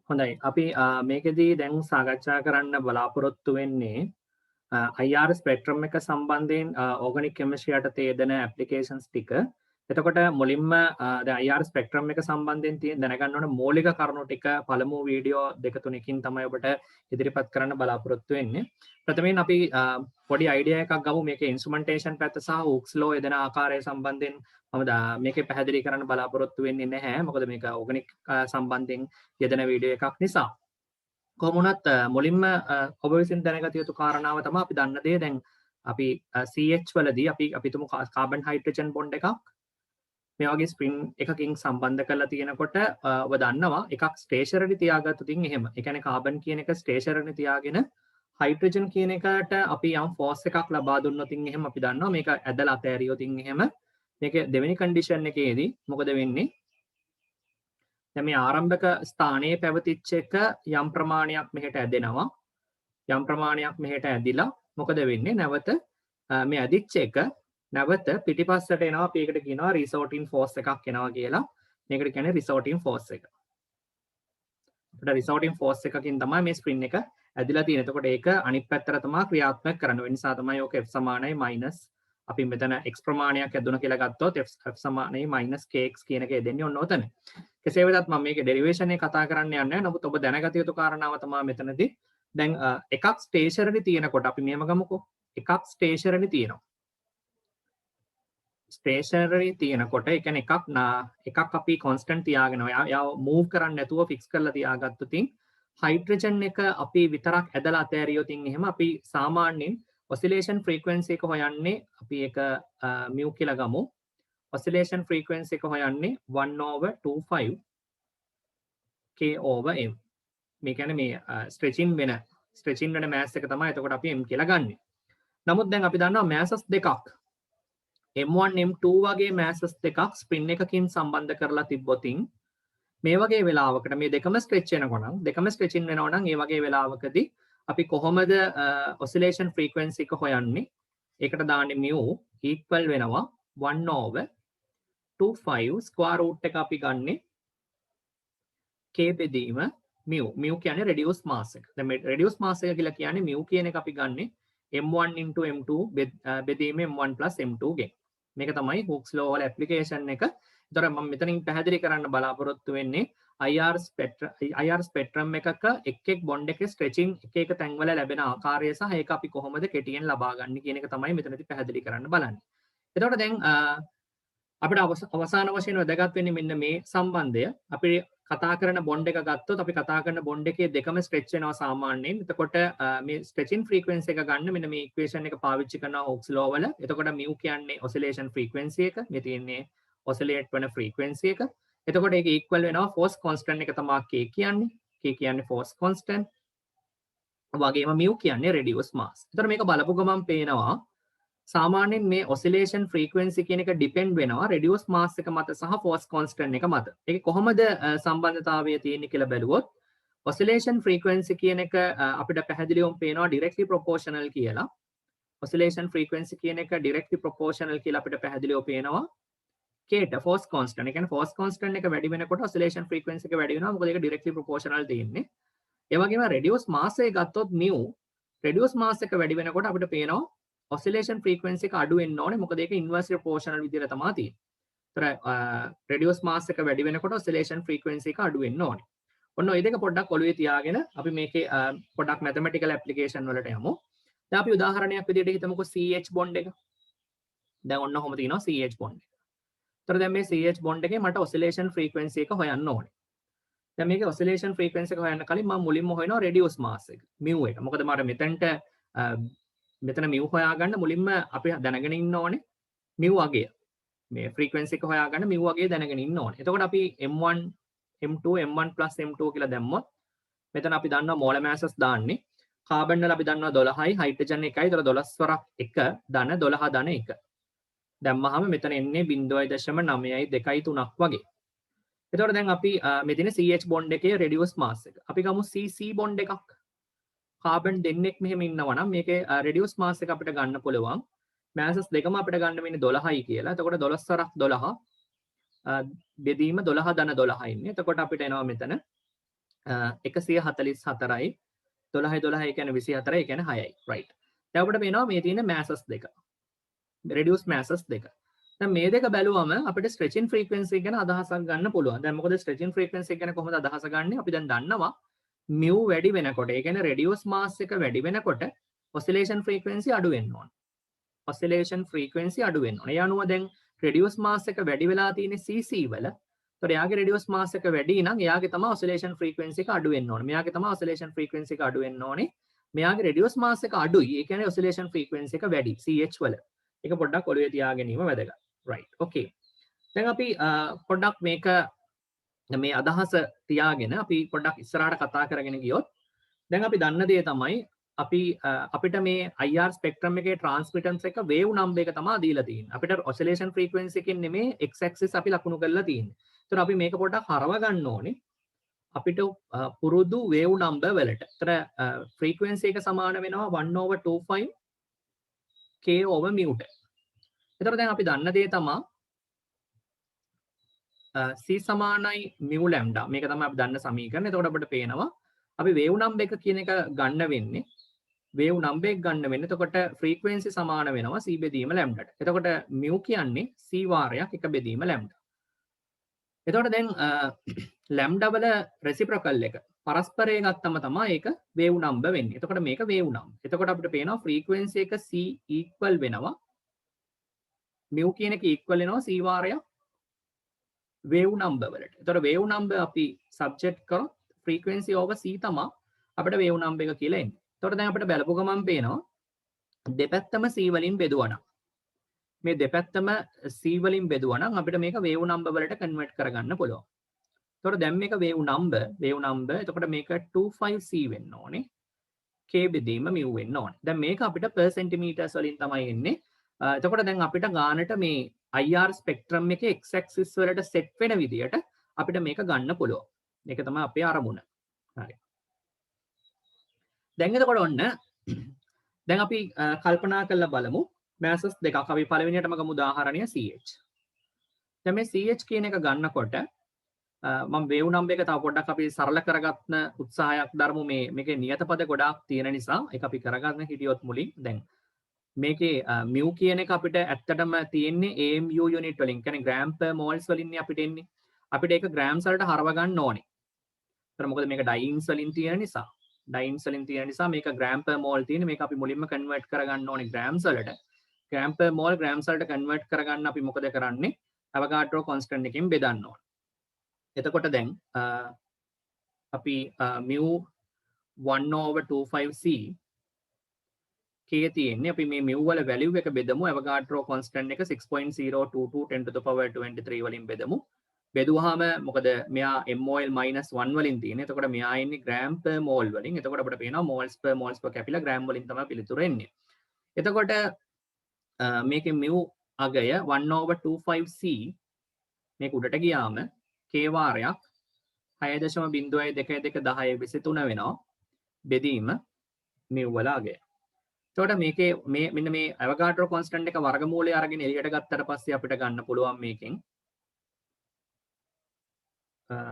හොඳයි. අපි මේකෙදී දැන් සාකච්ඡා කරන්න බලාපොරොත්තු වෙන්නේ IR ස්පෙක්ට්‍රම් එක සම්බන්ධයෙන් ඕගනික් කෙමිස්ට්‍රි යටතේ යෙදෙන ඇප්ලිකේෂන්ස් ටික. එතකොට මුලින්ම දැන් IR ස්පෙක්ට්‍රම් එක සම්බන්ධයෙන් දැනගන්න ඕන මූලික කරුණු ටික පළමු වීඩියෝ දෙක තුනකින් තමයි ඔබට ඉදිරිපත් කරන්න බලාපොරොත්තු වෙන්නේ. ප්‍රථමයෙන් අපි පොඩි අයිඩියා එකක් ගමු මේකේ ඉන්ස්ට්‍රුමන්ටේෂන් පැත්ත සහ හුක්ස් ලෝ යෙදෙන ආකාරය සම්බන්ධයෙන් මම මේකේ පැහැදිලි කරන්න බලාපොරොත්තු වෙන්නේ නැහැ. මොකද මේක ඕගනික් සම්බන්ධයෙන් යෙදෙන වීඩියෝ එකක් නිසා. කොහොම වුණත් මුලින්ම ඔබ විසින් දැනගත යුතු කාරණාව තමයි අපි දන්න දේ දැන් අපි CH වලදී අපි තුමු කාබන් හයිඩ්‍රජන් බොන්ඩ් එකක් මේ වගේ ස්ප්‍රින් එකකින් සම්බන්ධ කරලා තියෙනකොට ඔබ දන්නවා එකක් ස්ටේෂනරි තියාගත්තොතින් එහෙම. ඒ කියන්නේ කාබන් කියන එක ස්ටේෂනරි තියාගෙන හයිඩ්‍රජන් කියන එකට අපි යම් ෆෝස් එකක් ලබා දුන්නොතින් එහෙම අපි දන්නවා මේක ඇදලා අතෑරියොතින් එහෙම මේක දෙවෙනි කන්ඩිෂන් එකේදී මොකද වෙන්නේ? දැන් මේ ආරම්භක ස්ථානයේ පැවතිච්ච එක යම් ප්‍රමාණයක් මෙහෙට ඇදෙනවා. යම් ප්‍රමාණයක් මෙහෙට ඇදිලා මොකද වෙන්නේ? නැවත මේ ඇදිච්ච එක නැවත පිටිපස්සට එනවා. අපි ඒකට කියනවා රිසෝටින් ෆෝස් එකක් එනවා කියලා. මේකට කියන්නේ රිසෝටින් ෆෝස් එක. අපිට රිසෝටින් ෆෝස් එකකින් තමයි මේ ස්ප්‍රින් එක ඇදිලා තියෙන්නේ. එතකොට ඒක අනිත් පැත්තට තමයි ක්‍රියාත්මක කරන්න. ඒ නිසා තමයි ඔක F සමානයි මයිනස් අපි මෙතන x ප්‍රමාණයක් ඇදුණා කියලා ගත්තොත් F සමානයි මයිනස් kx කියන එක දෙන්නේ ඔන්න ඔතන. කෙසේ වෙතත් මම මේකේ ඩෙරිවේෂන් එක කතා කරන්න යන්නේ නැහැ. නමුත් ඔබ දැනගත යුතු කාරණාව තමයි මෙතනදී දැන් එකක් ස්ටේෂනරි තියෙනකොට අපි මෙහෙම ගමුකෝ. එකක් ස්ටේෂනරි තියෙනවා. ස්ටේෂනරි තියෙනකොට ඒ කියන්නේ එකක් අපි කොන්ස්ටන්ට් තියාගෙන යාව මූව් කරන්න නැතුව ෆික්ස් කරලා තියාගත්තොතින් හයිඩ්‍රජන් එක අපි විතරක් ඇදලා අතෑරියොතින් එහෙම අපි සාමාන්‍යයෙන් ඔසිලේෂන් ෆ්‍රීකවෙන්සි එක හොයන්නේ අපි ඒක මියු කියලා ගමු. ඔසිලේෂන් ෆ්‍රීකවෙන්සි එක හොයන්නේ 1/25 k over m. මේ කියන්නේ මේ ස්ට්‍රෙචින් වෙන මෑස් එක තමයි එතකොට අපි m කියලා ගන්නෙ. නමුත් දැන් අපි දන්නවා මෑසස් දෙකක් M1 M2 වගේ මෑසස් දෙකක් ස්ප්‍රින් එකකින් සම්බන්ධ කරලා තිබ්බොතින් මේ වගේ වෙලාවකට මේ දෙකම ස්ට්‍රෙච් වෙනකොට නම් දෙකම ස්ට්‍රෙචින් වෙනවා නම් ඒ වගේ වෙලාවකදී අපි කොහොමද ඔසිලේෂන් ෆ්‍රීකවෙන්සි එක හොයන්නේ? ඒකට දාන්නේ mu equal වෙනවා 1/25 ස්ක්වයර් රූට් එක අපි ගන්නෙ k බෙදීම mu. mu කියන්නේ reduced mass එක. දැන් මේ reduced mass එක කියලා කියන්නේ mu කියන එක අපි ගන්නෙ m1 into m2 බෙදීම m1 plus m2 ගෙන්. මේක තමයි හුක්ස් ලෝ වල ඇප්ලිකේෂන් එක. ඒතර මම මෙතනින් පැහැදිලි කරන්න බලාපොරොත්තු වෙන්නේ IR ස්පෙක්ට්‍රම් එකක එක් බොන්ඩ් එකේ ස්ට්‍රෙචින් එක තැන්වල ලැබෙන ආකාරය සහ ඒක අපි කොහොමද කෙටියෙන් ලබා ගන්න කියන එක තමයි මෙතනදී පැහැදිලි කරන්න බලන්නේ. එතකොට දැන් අපිට අවසාන වශයෙන් වැදගත් වෙන්නේ මෙන්න මේ සම්බන්ධය. අපි කතා කරන බොන්ඩ් එක ගත්තොත් අපි කතා කරන බොන්ඩ් එකේ දෙකම ස්ට්‍රෙච් වෙනවා සාමාන්‍යයෙන්. එතකොට මේ ස්ට්‍රෙචින් ෆ්‍රීකවෙන්සි එක ගන්න මෙන්න මේ ඉක්වේෂන් එක පාවිච්චි කරනවා හුක්ස් ලෝ වල. එතකොට mu කියන්නේ ඔසිලේෂන් ෆ්‍රීකවෙන්සි එක. මේ තියෙන්නේ ඔසිලේට් වෙන ෆ්‍රීකවෙන්සි එක. එතකොට ඒක ඉක්වල් වෙනවා ෆෝස් කොන්ස්ටන්ට් එක තමයි k කියන්නේ. k කියන්නේ ෆෝස් කොන්ස්ටන්ට්. වගේම mu කියන්නේ රෙඩියුස් මාස්. එතකොට මේක බලපු ගමන් පේනවා සාමාන්‍යයෙන් මේ ඔසිලේෂන් ෆ්‍රීකවෙන්සි කියන එක ඩිපෙන්ඩ් වෙනවා රෙඩියුස් මාස් එක මත සහ ෆෝස් කොන්ස්ටන්ට් එක මත. ඒක කොහොමද සම්බන්ධතාවය තියෙන්නේ කියලා බැලුවොත් ඔසිලේෂන් ෆ්‍රීකවෙන්සි කියන එක අපිට පැහැදිලිවම පේනවා ඩිරෙක්ට්ලි ප්‍රොපෝෂනල් කියලා. ඔසිලේෂන් ෆ්‍රීකවෙන්සි කියන එක ඩිරෙක්ට්ලි ප්‍රොපෝෂනල් කියලා අපිට පැහැදිලිව පේනවා kට ෆෝස් කොන්ස්ටන්ට්. ඒ කියන්නේ ෆෝස් කොන්ස්ටන්ට් එක වැඩි වෙනකොට ඔසිලේෂන් ෆ්‍රීකවෙන්සි එක වැඩි වෙනවා. මොකද ඒක ඩිරෙක්ට්ලි ප්‍රොපෝෂනල් තියෙන්නේ. ඒ වගේම රෙඩියුස් මාස් එක ගත්තොත් mu රෙඩියුස් මාස් එක වැඩි වෙනකොට අපිට පේනවා ඔසිලේෂන් ෆ්‍රීකවෙන්සි එක අඩු වෙන්න ඕනේ. මොකද ඒක ඉන්වර්ස්ලි ප්‍රොපෝෂනල් විදිහට තමයි තියෙන්නේ. ඒතර රෙඩියුස් මාස් එක වැඩි වෙනකොට ඔසිලේෂන් ෆ්‍රීකවෙන්සි එක අඩු වෙන්න ඕනේ. ඔන්න ඔය දෙක පොඩ්ඩක් ඔළුවේ තියාගෙන අපි මේකේ පොඩ්ඩක් මැතමැටිකල් ඇප්ලිකේෂන් වලට යමු. දැන් අපි උදාහරණයක් විදිහට හිතමුකෝ CH බොන්ඩ් එක. දැන් ඔන්න ඔහොම තියෙනවා CH බොන්ඩ් එක. ඒතර දැන් මේ CH බොන්ඩ් එකේ මට ඔසිලේෂන් ෆ්‍රීකවෙන්සි එක හොයන්න ඕනේ. දැන් මේකේ ඔසිලේෂන් ෆ්‍රීකවෙන්සි එක හොයන්න කලින් මම මුලින්ම හොයනවා රෙඩියුස් මාස් එක mu එක. මොකද මට මෙතන mu හොයාගන්න මුලින්ම අපි දැනගෙන ඉන්න ඕනේ mu අගය. මේ ෆ්‍රීකවෙන්සි එක හොයාගන්න mu අගය දැනගෙන ඉන්න ඕනේ. එතකොට අපි m1 m2 m1 m2 කියලා දැම්මොත් මෙතන අපි දන්නවා මෝල මෑසස් දාන්නේ. කාබන් වල අපි දන්නවා 12යි හයිඩ්‍රජන් 1යි. ඒතර 12 වරක් 1 ධන 12 ධන 1. දැම්මහම මෙතන එන්නේ 0.9යි 2යි 3ක් වගේ. එතකොට දැන් අපි මෙතන CH බොන්ඩ් එකේ රෙඩියුස් මාස් එක. අපි ගමු CC බොන්ඩ් එකක්. කාබන් දෙන්නෙක් මෙහෙම ඉන්නවා නම් මේකේ රෙඩියුස් මාස් එක අපිට ගන්න පුළුවන්. මෑසස් දෙකම අපිට ගන්න වෙන්නේ 12යි කියලා. එතකොට 12 වරක් 12 බෙදීම 12 ධන 12 ඉන්නේ. එතකොට අපිට එනවා මෙතන 144යි 12 කියන්නේ 24යි කියන්නේ 6යි right. දැන් අපිට පේනවා මේ තියෙන masses දෙක. reduced masses දෙක. දැන් මේ දෙක බැලුවම අපිට stretching frequency ගැන අදහසක් ගන්න පුළුවන්. දැන් මොකද stretching frequency ගැන කොහොමද අදහස ගන්න? අපි දැන් දන්නවා mu වැඩි වෙනකොට ඒ කියන්නේ reduced mass එක වැඩි වෙනකොට oscillation frequency අඩු වෙන්න ඕන. oscillation frequency අඩු වෙන්න ඕන. ඒ අනුව දැන් reduced mass එක වැඩි වෙලා තියෙන CC වල. ඒතකොට එයාගේ reduced mass එක වැඩි නම් එයාගේ තමයි oscillation frequency එක අඩු වෙන්න ඕනේ. මෙයාගේ තමයි oscillation frequency එක අඩු වෙන්න ඕනේ. මෙයාගේ reduced mass එක අඩුයි. ඒ කියන්නේ oscillation frequency එක වැඩි CH වල. ඒක පොඩ්ඩක් ඔළුවේ තියා ගැනීම වැදගත්. right. okay. දැන් අපි පොඩ්ඩක් මේක මේ අදහස තියාගෙන අපි පොඩ්ඩක් ඉස්සරහට කතා කරගෙන ගියොත් දැන් අපි දන්න දේ තමයි අපි අපිට මේ IR ස්පෙක්ට්‍රම් එකේ ට්‍රාන්ස්මිටන්ස් එක වේව් නම්බර් එක තමයි දීලා තියෙන්නේ. අපිට ඔසිලේෂන් ෆ්‍රීකවෙන්සි එකකින් නෙමෙයි x ඇක්සිස් අපි ලකුණු කරලා තියෙන්නේ. ඒතර අපි මේක පොඩ්ඩක් හරව ගන්න ඕනේ. අපිට පුරුදු වේව් නම්බර් වලට. ඒතර ෆ්‍රීකවෙන්සි එක සමාන වෙනවා 1/25 k/μ. ඒතර දැන් අපි දන්න දේ තමයි C සමානයි mu lambda. මේක තමයි අපි දන්න සමීකරණ. එතකොට අපිට පේනවා අපි වේව් නම්බර් එක කියන එක ගන්න වෙන්නේ වේව් නම්බර් එක ගන්න වෙන්නේ. එතකොට ෆ්‍රීකවෙන්සි සමාන වෙනවා C බෙදීම lambda. එතකොට mu කියන්නේ C වාරයක් 1 බෙදීම lambda. එතකොට දැන් lambda වල රෙසිප්‍රොකල් එක පරස්පරය ගත්තම තමයි ඒක වේව් නම්බර් වෙන්නේ. එතකොට මේක වේව් නම්බර්. එතකොට අපිට පේනවා ෆ්‍රීකවෙන්සි එක C equal වෙනවා mu කියන එක equal වෙනවා C වාරයක් wave number වලට. එතකොට wave number අපි subject කරොත් frequency over c තමයි අපිට wave number එක කියලා එන්නේ. එතකොට දැන් අපිට බලපු ගමන් පේනවා දෙපැත්තම c වලින් බෙදුවා නම් මේ දෙපැත්තම c වලින් බෙදුවා නම් අපිට මේක wave number වලට convert කරගන්න පුළුවන්. එතකොට දැන් මේක wave number එතකොට මේක 25c වෙන්න ඕනේ. k බෙදීම mu වෙන්න ඕනේ. දැන් මේක අපිට per centimeters වලින් තමයි එන්නේ. එතකොට දැන් අපිට ගානට මේ IR ස්පෙක්ට්‍රම් එකේ x axis වලට set වෙන විදියට අපිට මේක ගන්න පුළුවන්. මේක තමයි අපේ අරමුණ. හරි. දැන් එතකොට ඔන්න දැන් අපි කල්පනා කරලා බලමු masses දෙකක්. අපි පළවෙනියටම ගමු උදාහරණය CH. දැන් මේ CH කියන එක ගන්නකොට මම wave number එක තව පොඩ්ඩක් අපි සරල කරගන්න උත්සාහයක් දරමු. මේකේ නියත පද ගොඩාක් තියෙන නිසා ඒක අපි කරගන්න හිටියොත් මුලින් දැන් මේකේ mu කියන එක අපිට ඇත්තටම තියෙන්නේ AMU unit වලින්. කියන්නේ gram per moles වලින් අපිට එන්නේ. අපිට ඒක grams වලට හරව ගන්න ඕනේ. ඒතර මොකද මේක dynes වලින් තියෙන නිසා. dynes වලින් තියෙන නිසා මේක gram per mole තියෙන්නේ. මේක අපි මුලින්ම convert කරගන්න ඕනේ grams වලට. gram per mole grams වලට convert කරගන්න අපි මොකද කරන්නේ? Avogadro constant එකෙන් බෙදන්න ඕනේ. එතකොට දැන් අපි mu 1/25c k තියෙන්නේ අපි මේ mu වල value එක බෙදමු Avogadro constant එක 6.022 10 to the power 23 වලින් බෙදමු. බෙදුවාම මොකද මෙයා mol -1 වලින් තියෙන්නේ. එතකොට මෙයා ඉන්නේ gram per mole වලින්. එතකොට අපිට පේනවා moles per capita gram වලින් තමයි පිළිතුර එන්නේ. එතකොට මේකේ mu අගය 1/25c මේක උඩට ගියාම k වාරයක් 6.0222 වෙනවා. බෙදීම mu වල අගය. එතකොට මේකේ මෙන්න මේ Avogadro constant එක වර්ගමූලය අරගෙන එළියට ගත්තට පස්සේ අපිට ගන්න පුළුවන් මේකෙන්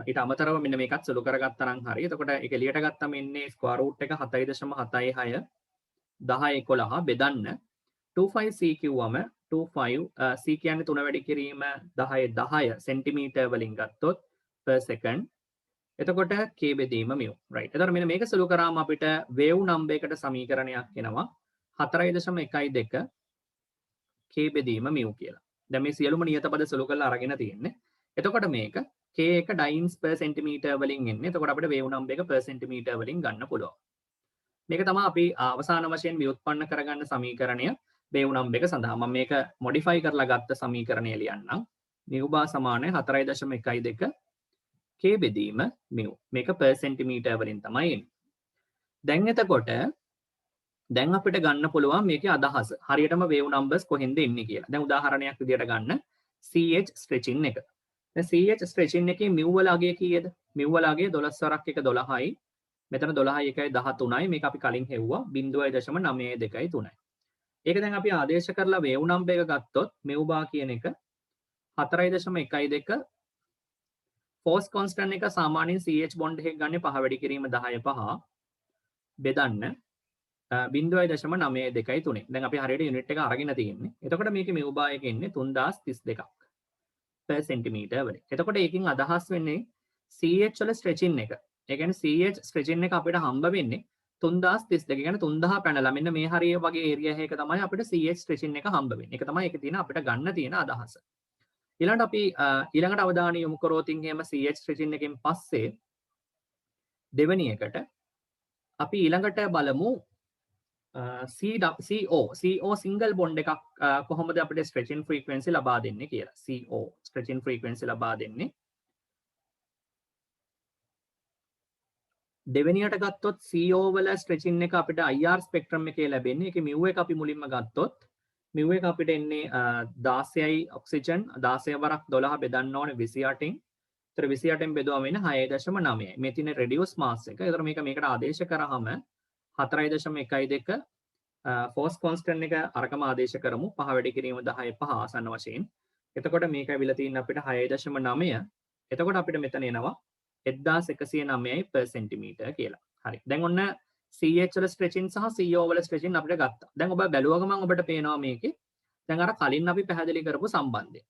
ඊට අමතරව මෙන්න මේකත් සුළු කරගත්තා නම් හරි. එතකොට ඒක එළියට ගත්තම එන්නේ square root එක 7.76 10 11 බෙදන්න 25c කිව්වම 25 c කියන්නේ 3 වැඩි කිරීම 10 සෙන්ටිමීටර් වලින් ගත්තොත් per second. එතකොට k බෙදීම mu right. එතකොට මෙන්න මේක සුළු කරාම අපිට wave number එකට සමීකරණයක් එනවා 4.12 k බෙදීම mu කියලා. දැන් මේ සියලුම නියත පද සුළු කරලා අරගෙන තියෙන්නේ. එතකොට මේක k එක dynes per centimeter වලින් එන්නේ. එතකොට අපිට wave number එක per centimeter වලින් ගන්න පුළුවන්. මේක තමයි අපි අවසාන වශයෙන් ව්‍යුත්පන්න කරගන්න සමීකරණය wave number එක සඳහා. මම මේක modify කරලා ගත්ත සමීකරණය ලියන්නම්. mu bar සමානයි 4.12 k බෙදීම mu. මේක per centimeter වලින් තමයි එන්නේ. දැන් එතකොට දැන් අපිට ගන්න පුළුවන් මේකේ අදහස. හරියටම wave numbers කොහෙන්ද එන්නේ කියලා. දැන් උදාහරණයක් විදියට ගන්න CH stretching එක. දැන් CH stretching එකේ mu වල අගය කීයද? mu වල අගය 12 වරක් එක 12යි. මෙතන 12යි 1යි 13යි. මේක අපි කලින් හෙව්වා 0.923යි. ඒක දැන් අපි ආදේශ කරලා wave number එක ගත්තොත් mu bar කියන එක 4.12 ෆෝස් කොන්ස්ටන්ට් එක සාමාන්‍යයෙන් CH බොන්ඩ් එකක් ගන්න 5 වැඩි කිරීම 10 5 බෙදන්න 0.92 දැන් අපි හරියට යුනිට් එක අරගෙන තියෙන්නේ. එතකොට මේකේ මෙව්බා එක එන්නේ 3032ක් per centimeter වලින්. එතකොට ඒකෙන් අදහස් වෙන්නේ CH වල ස්ට්‍රෙචින් එක. ඒ කියන්නේ CH ස්ට්‍රෙචින් එක අපිට හම්බ වෙන්නේ 3032. ඒ කියන්නේ 3000 පැනලා මෙන්න මේ හරිය වගේ ඒරියා එකක තමයි අපිට CH ස්ට්‍රෙචින් එක හම්බ වෙන්නේ. ඒක තමයි ඒකේ තියෙන අපිට ගන්න තියෙන අදහස. ඊළඟට අපි ඊළඟට අවධානය යොමු කරොත් එහෙම CH ස්ට්‍රෙචින් එකෙන් පස්සේ දෙවෙනි එකට අපි ඊළඟට බලමු CO සිංගල් බොන්ඩ් එකක් කොහොමද අපිට ස්ට්‍රෙචින් ෆ්‍රීකවෙන්සි ලබා දෙන්නේ කියලා. CO ස්ට්‍රෙචින් ෆ්‍රීකවෙන්සි ලබා දෙන්නේ. දෙවෙනියට ගත්තොත් CO වල ස්ට්‍රෙචින් එක අපිට IR ස්පෙක්ට්‍රම් එකේ ලැබෙන්නේ. ඒකේ μ එක අපි මුලින්ම ගත්තොත් μ එක අපිට එන්නේ 16යි ඔක්සිජන් 16 වරක් 12 බෙදන්න ඕනේ 28න්. ඒතර 28න් බෙදුවම වෙන 6.9යි. මේ තියෙන රෙඩියුස් මාස් එක. ඒතර මේකට ආදේශ කරාම 4.12 ෆෝස් කොන්ස්ටන්ට් එක අරකම ආදේශ කරමු 5 වැඩි කිරීම 10 5 ආසන්න වශයෙන්. එතකොට මේක ඇවිල්ලා තියෙන අපිට 6.9. එතකොට අපිට මෙතන එනවා 1109යි per centimeter කියලා. හරි. දැන් ඔන්න CH වල ස්ට්‍රෙචින් සහ CO වල ස්ට්‍රෙචින් අපිට ගත්තා. දැන් ඔබ බැලුව ගමන් ඔබට පේනවා මේකේ දැන් අර කලින් අපි පැහැදිලි කරපු සම්බන්ධය.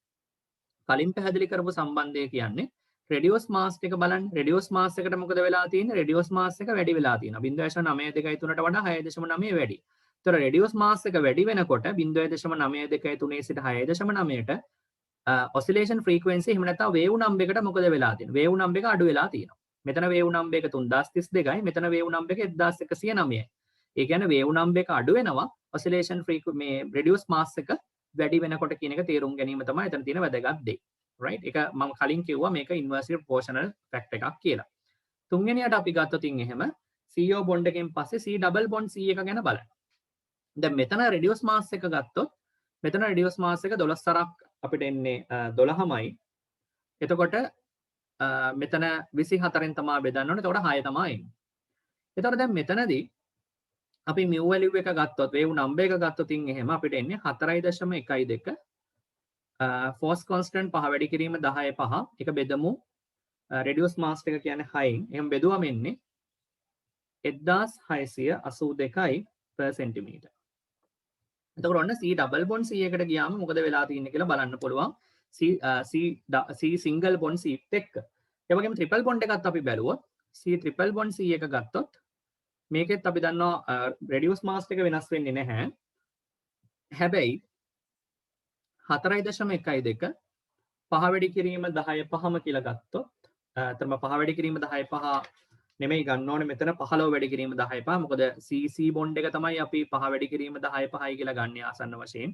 කලින් පැහැදිලි කරපු සම්බන්ධය කියන්නේ රෙඩියස් මාස් එක බලන්න. රෙඩියස් මාස් එකට මොකද වෙලා තියෙන්නේ? රෙඩියස් මාස් එක වැඩි වෙලා තියෙනවා. 0.923ට වඩා 6.9 වැඩි. ඒතර රෙඩියස් මාස් එක වැඩි වෙනකොට 0.923 සිට 6.9ට ඔසිලේෂන් ෆ්‍රීකවෙන්සි එහෙම නැත්නම් වේව් නම්බර් එකට මොකද වෙලා තියෙන්නේ? වේව් නම්බර් එක අඩු වෙලා තියෙනවා. මෙතන වේව් නම්බර් එක 3032යි, මෙතන වේව් නම්බර් එක 1109යි. ඒ කියන්නේ වේව් නම්බර් එක අඩු වෙනවා ඔසිලේෂන් මේ රෙඩියස් මාස් එක වැඩි වෙනකොට කියන එක තේරුම් ගැනීම තමයි එතන තියෙන වැදගත් දේ. right? ඒක මම කලින් කිව්වා මේක inversely proportional fact එකක් කියලා. තුන්වෙනියට අපි ගත්තොත් එහෙම CO බොන්ඩ් එකෙන් පස්සේ C double bond C එක ගැන බලන්න. දැන් මෙතන reduce mass එක ගත්තොත් මෙතන reduce mass එක 12 සරක් අපිට එන්නේ 12මයි. එතකොට මෙතන 24න් තමයි බෙදන්න ඕනේ. එතකොට 6 තමයි එන්නේ. එතකොට දැන් මෙතනදී අපි mu value එක ගත්තොත් wave number එක ගත්තොත් එහෙම අපිට එන්නේ 4.12 force constant 5 වැඩි කිරීම 10 5 එක බෙදමු reduce mass එක කියන්නේ 6න් එහෙනම් බෙදුවම එන්නේ 1682යි per centimeter. එතකොට ඔන්න C double bond C එකට ගියාම මොකද වෙලා තියෙන්නේ කියලා බලන්න පුළුවන්. C single bond C එක්ක. ඒ වගේම triple bond එකත් අපි බැලුවොත් C triple bond C එක ගත්තොත් මේකෙත් අපි දන්නවා reduce mass එක වෙනස් වෙන්නේ නැහැ. හැබැයි 4.12 5 වැඩි කිරීම 10 5ම කියලා ගත්තොත් එතන 5 වැඩි කිරීම 10 5 නෙමෙයි ගන්න ඕනේ මෙතන 15 වැඩි කිරීම 10 5 මොකද CC බොන්ඩ් එක තමයි අපි 5 වැඩි කිරීම 10 5යි කියලා ගන්න ආසන්න වශයෙන්.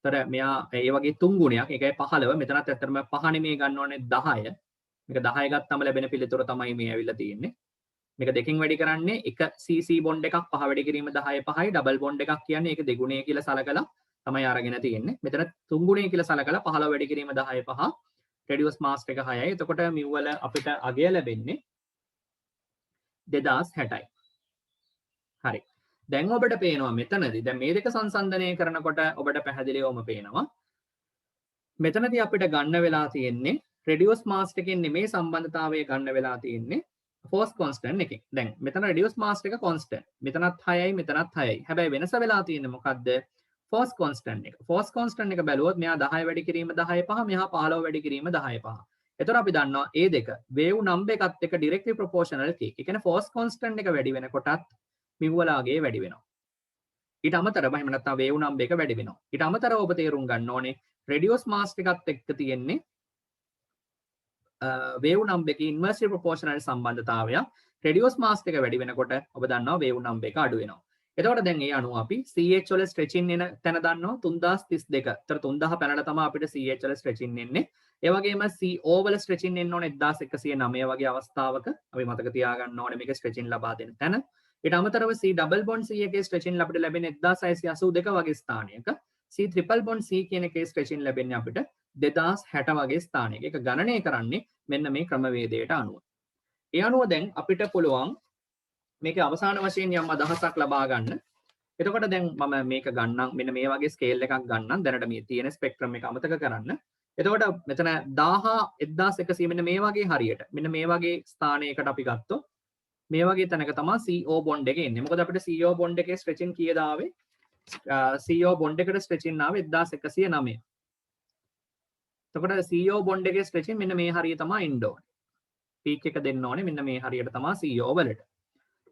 ඒතර මෙයා ඒ වගේ තුන් ගුණයක් ඒකයි 15 මෙතනත් ඇත්තටම 5 නෙමෙයි ගන්න ඕනේ 10. මේක 10 ගත්තම ලැබෙන පිළිතුර තමයි මේ ඇවිල්ලා තියෙන්නේ. මේක දෙකෙන් වැඩි කරන්නේ එක CC බොන්ඩ් එකක් 5 වැඩි කිරීම 10 5යි ඩබල් බොන්ඩ් එකක් කියන්නේ ඒක දෙගුණය කියලා සලකලා තමයි අරගෙන තියෙන්නේ. මෙතන තුන් ගුණය කියලා සලකලා 15 වැඩි කිරීම 10 5 reduce mass එක 6යි. එතකොට mu වල අපිට අගය ලැබෙන්නේ 2060යි. හරි. දැන් ඔබට පේනවා මෙතනදී දැන් මේ දෙක සංසන්දනය කරනකොට ඔබට පැහැදිලිවම පේනවා මෙතනදී අපිට ගන්න වෙලා තියෙන්නේ reduce mass එකෙන් නෙමේ සම්බන්ධතාවය ගන්න වෙලා තියෙන්නේ force constant එකෙන්. දැන් මෙතන reduce mass එක constant. මෙතනත් 6යි මෙතනත් 6යි. හැබැයි වෙනස වෙලා තියෙන්නේ මොකද්ද? force constant එක. force constant එක බැලුවොත් මෙයා 10 වැඩි කිරීම 10 5 මෙහා 15 වැඩි කිරීම 10 5. එතකොට අපි දන්නවා ඒ දෙක wave number එකත් එක්ක directly proportional කේ. ඒ කියන්නේ force constant එක වැඩි වෙනකොටත් mu වලගේ වැඩි වෙනවා. ඊට අමතරව එහෙම නැත්නම් wave number එක වැඩි වෙනවා. ඊට අමතරව ඔබ තේරුම් ගන්න ඕනේ reduce mass එකත් එක්ක තියෙන්නේ wave number එකේ inversely proportional සම්බන්ධතාවය. reduce mass එක වැඩි වෙනකොට ඔබ දන්නවා wave number එක අඩු වෙනවා. එතකොට දැන් ඒ අනුව අපි CH වල stretching එන තැන දන්නවා 3032. ඒතර 3000 පැනලා තමයි අපිට CH වල stretching එන්නේ. ඒ වගේම CO වල stretching එන්න ඕනේ 1109 වගේ අවස්ථාවක. අපි මතක තියාගන්න ඕනේ මේක stretching ලබා දෙන තැන. ඊට අමතරව C double bond C එකේ stretching අපිට ලැබෙන්නේ 1682 වගේ ස්ථානයක. C triple bond C කියන එකේ stretching ලැබෙන්නේ අපිට 2060 වගේ ස්ථානයක. ඒක ගණනය කරන්නේ මෙන්න මේ ක්‍රමවේදයට අනුව. ඒ අනුව දැන් අපිට පුළුවන් මේක අවසාන වශයෙන් යම් අදහසක් ලබා ගන්න. එතකොට දැන් මම මේක ගන්නම් මෙන්න මේ වගේ ස්කේල් එකක් ගන්නම්. දැනට මේ තියෙන ස්පෙක්ට්‍රම් එක අමතක කරන්න. එතකොට මෙතන 1100 මෙන්න මේ වගේ හරියට මෙන්න මේ වගේ ස්ථානයකට අපි ගත්තොත් මේ වගේ තැනක තමයි CO බොන්ඩ් එක එන්නේ. මොකද අපිට CO බොන්ඩ් එකේ ස්ට්‍රෙචින් කීයද ආවේ? CO බොන්ඩ් එකට ස්ට්‍රෙචින් ආවේ 1109. එතකොට CO බොන්ඩ් එකේ ස්ට්‍රෙචින් මෙන්න මේ හරිය තමයි එන්න ඕනේ. පීක් එක දෙන්න ඕනේ මෙන්න මේ හරියට තමයි CO වලට.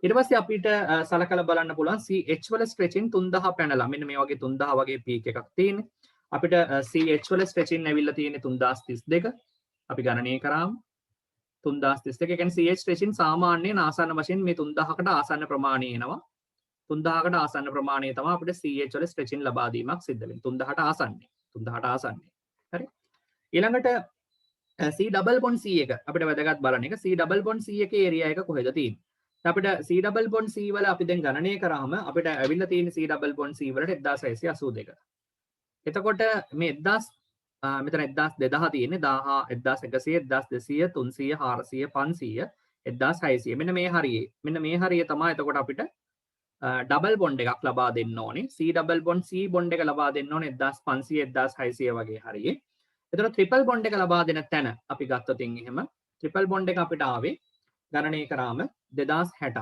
ඊට පස්සේ අපිට සලකලා බලන්න පුළුවන් CH වල ස්ට්‍රෙචින් 3000 පැනලා මෙන්න මේ වගේ 3000 වගේ පීක් එකක් තියෙන්නේ. අපිට CH වල ස්ට්‍රෙචින් ඇවිල්ලා තියෙන්නේ 3032. අපි ගණනය කරාම 3032. ඒ කියන්නේ CH ස්ට්‍රෙචින් සාමාන්‍යයෙන් ආසන්න වශයෙන් මේ 3000කට ආසන්න ප්‍රමාණය එනවා. 3000කට ආසන්න ප්‍රමාණය තමයි අපිට CH වල ස්ට්‍රෙචින් ලබා දීමක් සිද්ධ වෙන්නේ. 3000ට ආසන්නේ. 3000ට ආසන්නේ. හරි. ඊළඟට C double bond C එක අපිට වැදගත් බලන එක C double bond C එකේ ඒරියා එක කොහෙද තියෙන්නේ? අපිට C double bond C වල අපි දැන් ගණනය කරාම අපිට ඇවිල්ලා තියෙන C double bond C වලට 1682. එතකොට මේ 1000 මෙතන 1000 තියෙන්නේ 1100 1200 300 400 500 1600 මෙන්න මේ හරියේ මෙන්න මේ හරිය තමයි එතකොට අපිට ඩබල් බොන්ඩ් එකක් ලබා දෙන්න ඕනේ C double bond C bond එක ලබා දෙන්න ඕනේ 1500 1600 වගේ හරියේ. එතකොට ට්‍රිපල් බොන්ඩ් එක ලබා දෙන තැන අපි ගත්තොත් එහෙම ට්‍රිපල් බොන්ඩ් එක අපිට ආවේ ගණනය කරාම 2060ක්.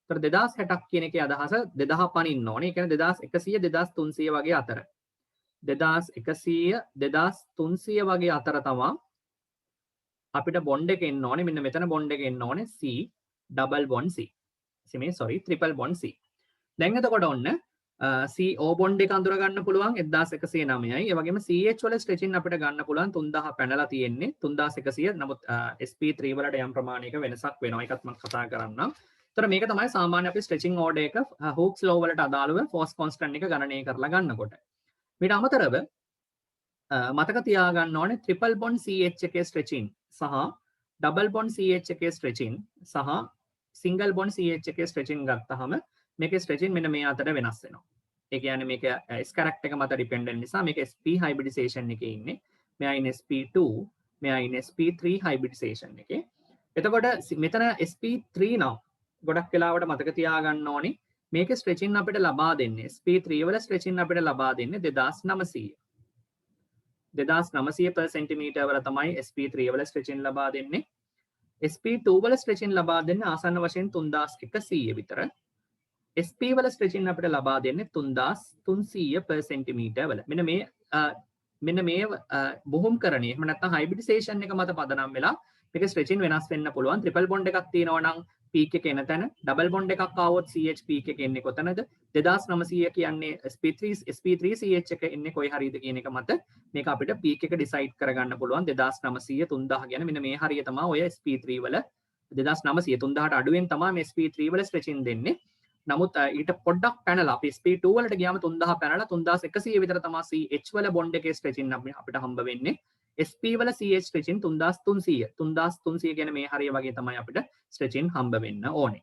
එතකොට 2060ක් කියන එකේ අදහස 2000 පනින්න ඕනේ. ඒ කියන්නේ 2100 2300 වගේ අතර. 2100 2300 වගේ අතර තමයි අපිට බොන්ඩ් එක එන්න ඕනේ. මෙන්න මෙතන බොන්ඩ් එක එන්න ඕනේ C double bond C. Triple bond C. දැන් එතකොට ඔන්න CO බොන්ඩ් එක අඳුර ගන්න පුළුවන් 1109යි. ඒ වගේම CH වල ස්ට්‍රෙචින් අපිට ගන්න පුළුවන් 3000 පැනලා තියෙන්නේ 3100. නමුත් SP3 වලට යම් ප්‍රමාණයක වෙනසක් වෙනවා. ඒකත් මම කතා කරන්නම්. ඒතර මේක තමයි සාමාන්‍ය අපි ස්ට්‍රෙචින් ඕඩර් එක හූක්ස් ලෝ වලට අදාළව ෆෝස් කොන්ස්ටන්ට් එක ගණනය කරලා ගන්නකොට. ඊට අමතරව මතක තියාගන්න ඕනේ ට්‍රිපල් බොන්ඩ් CH එකේ ස්ට්‍රෙචින් සහ ඩබල් බොන්ඩ් CH එකේ ස්ට්‍රෙචින් සහ සිංගල් බොන්ඩ් CH එකේ ස්ට්‍රෙචින් ගත්තාම මේකේ ස්ට්‍රෙචින් මෙන්න මේ අතර වෙනස් වෙනවා. ඒ කියන්නේ මේක S කැරක්ටර් එක මත ඩිපෙන්ඩන්ට් නිසා මේක SP හයිබ්‍රිඩයිසේෂන් එකේ ඉන්නේ. මෙයා ඉන්නේ SP2, මෙයා ඉන්නේ SP3 හයිබ්‍රිඩයිසේෂන් එකේ. එතකොට මෙතන SP3 නම් ගොඩක් වෙලාවට මතක තියාගන්න ඕනේ මේකේ ස්ට්‍රෙචින් අපිට ලබා දෙන්නේ SP3 වල ස්ට්‍රෙචින් අපිට ලබා දෙන්නේ 2900. 2900 per centimeter වල තමයි SP3 වල ස්ට්‍රෙචින් ලබා දෙන්නේ. SP2 වල ස්ට්‍රෙචින් ලබා දෙන්නේ ආසන්න වශයෙන් 3100 විතර. SP වල ස්ට්‍රෙචින් අපිට ලබා දෙන්නේ 3300 per centimeter වල. මෙන්න මේ බොහොම්කරණය එහෙම නැත්නම් හයිබ්‍රිඩයිසේෂන් එක මත පදනම් වෙලා මේක ස්ට්‍රෙචින් වෙනස් වෙන්න පුළුවන්. ට්‍රිපල් බොන්ඩ් එකක් තියෙනවා නම් පීක් එක එන තැන, ඩබල් බොන්ඩ් එකක් ආවොත් CH පීක් එක එන්නේ කොතනද? 2900 කියන්නේ SP3 CH එක එන්නේ කොයි හරියද කියන එක මත මේක අපිට පීක් එක ඩිසයිඩ් කරගන්න පුළුවන්. 2900 3000 කියන මෙන්න මේ හරිය තමයි ඔය SP3 වල 2900 3000ට අඩුවෙන් තමයි මේ SP3 වල ස්ට්‍රෙචින් දෙන්නේ. නමුත් ඊට පොඩ්ඩක් පැනලා අපි SP2 වලට ගියාම 3000 පැනලා 3100 විතර තමයි CH වල බොන්ඩ් එකේ ස්ට්‍රෙචින් අපිට හම්බ වෙන්නේ. SP වල CH ස්ට්‍රෙචින් 3300 කියන්නේ මේ හරිය වගේ තමයි අපිට ස්ට්‍රෙචින් හම්බ වෙන්න ඕනේ.